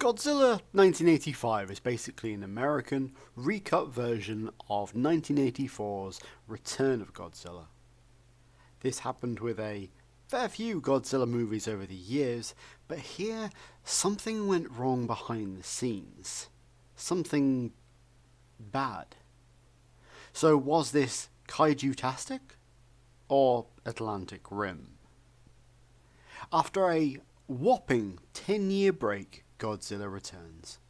Godzilla 1985 is basically an American recut version of 1984's Return of Godzilla. This happened with a fair few Godzilla movies over the years, but here something went wrong behind the scenes. Something bad. So was this kaiju-tastic or Atlantic Rim? After a whopping 10-year break, Godzilla returns.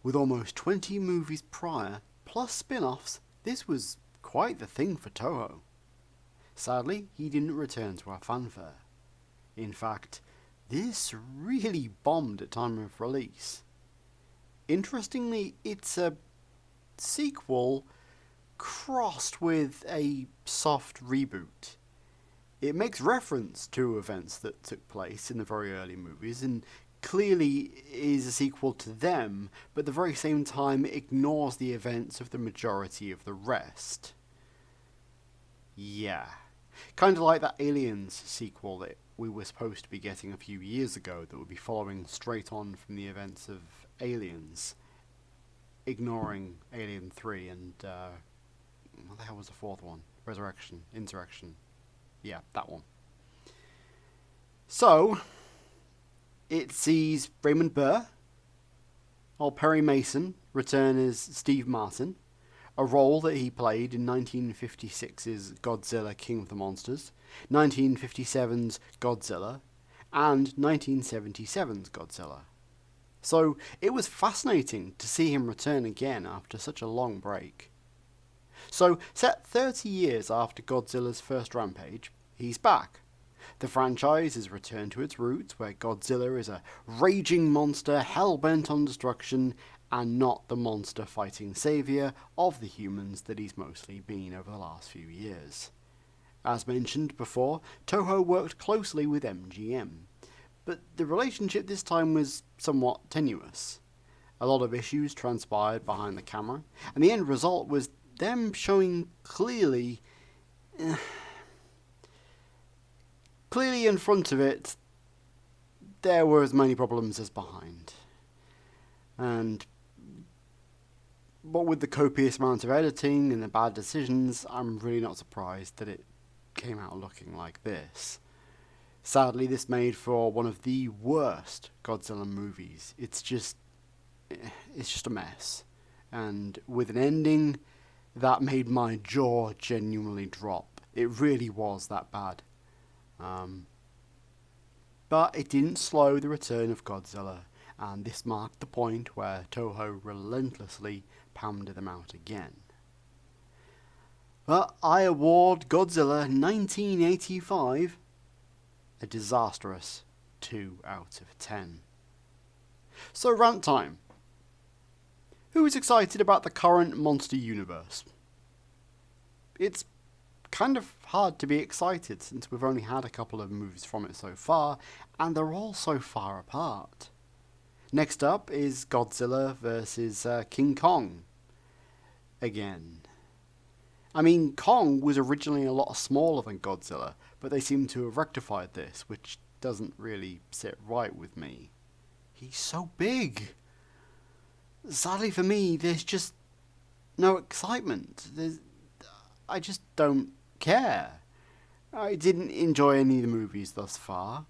With almost 20 movies prior, plus spin-offs, this was quite the thing for Toho. Sadly, he didn't return to our fanfare. In fact, this really bombed at time of release. Interestingly, it's a sequel crossed with a soft reboot. It makes reference to events that took place in the very early movies and clearly is a sequel to them, but at the very same time it ignores the events of the majority of the rest. Yeah. Kind of like that Aliens sequel that we were supposed to be getting a few years ago that would be following straight on from the events of Aliens, ignoring Alien 3 and, what the hell was the fourth one? Insurrection. Yeah, that one. So, it sees Raymond Burr, or Perry Mason, return as Steve Martin, a role that he played in 1956's Godzilla King of the Monsters, 1957's Godzilla, and 1977's Godzilla. So it was fascinating to see him return again after such a long break. So, set 30 years after Godzilla's first rampage, he's back. The franchise has returned to its roots, where Godzilla is a raging monster hell-bent on destruction, and not the monster-fighting saviour of the humans that he's mostly been over the last few years. As mentioned before, Toho worked closely with MGM, but the relationship this time was somewhat tenuous. A lot of issues transpired behind the camera, and the end result was them showing clearly in front of it, there were as many problems as behind. And what with the copious amount of editing and the bad decisions, I'm really not surprised that it came out looking like this. Sadly, this made for one of the worst Godzilla movies. It's just a mess. And with an ending that made my jaw genuinely drop. It really was that bad. But it didn't slow the return of Godzilla, and this marked the point where Toho relentlessly pounded them out again. But I award Godzilla 1985 a disastrous 2 out of 10. So rant time. Who is excited about the current monster universe? It's kind of hard to be excited since we've only had a couple of movies from it so far, and they're all so far apart. Next up is Godzilla vs. King Kong. Again. I mean, Kong was originally a lot smaller than Godzilla, but they seem to have rectified this, which doesn't really sit right with me. He's so big. Sadly for me, there's just no excitement. I just don't care. I didn't enjoy any of the movies thus far.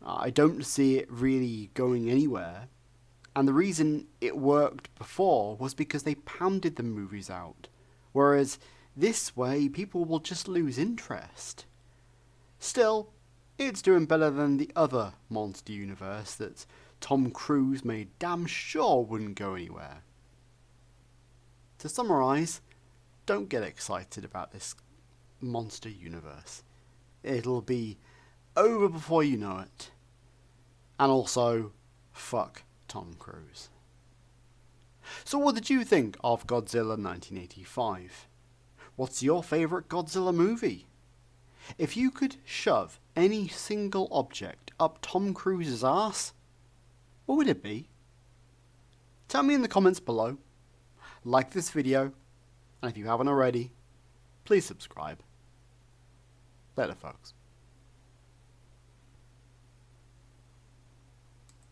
I don't see it really going anywhere. And the reason it worked before was because they pounded the movies out. Whereas this way, people will just lose interest. Still, it's doing better than the other monster universe that Tom Cruise made damn sure wouldn't go anywhere. To summarise, don't get excited about this monster universe. It'll be over before you know it. And also, fuck Tom Cruise. So what did you think of Godzilla 1985? What's your favourite Godzilla movie? If you could shove any single object up Tom Cruise's arse, what would it be? Tell me in the comments below. Like this video, and if you haven't already, please subscribe. Later, folks.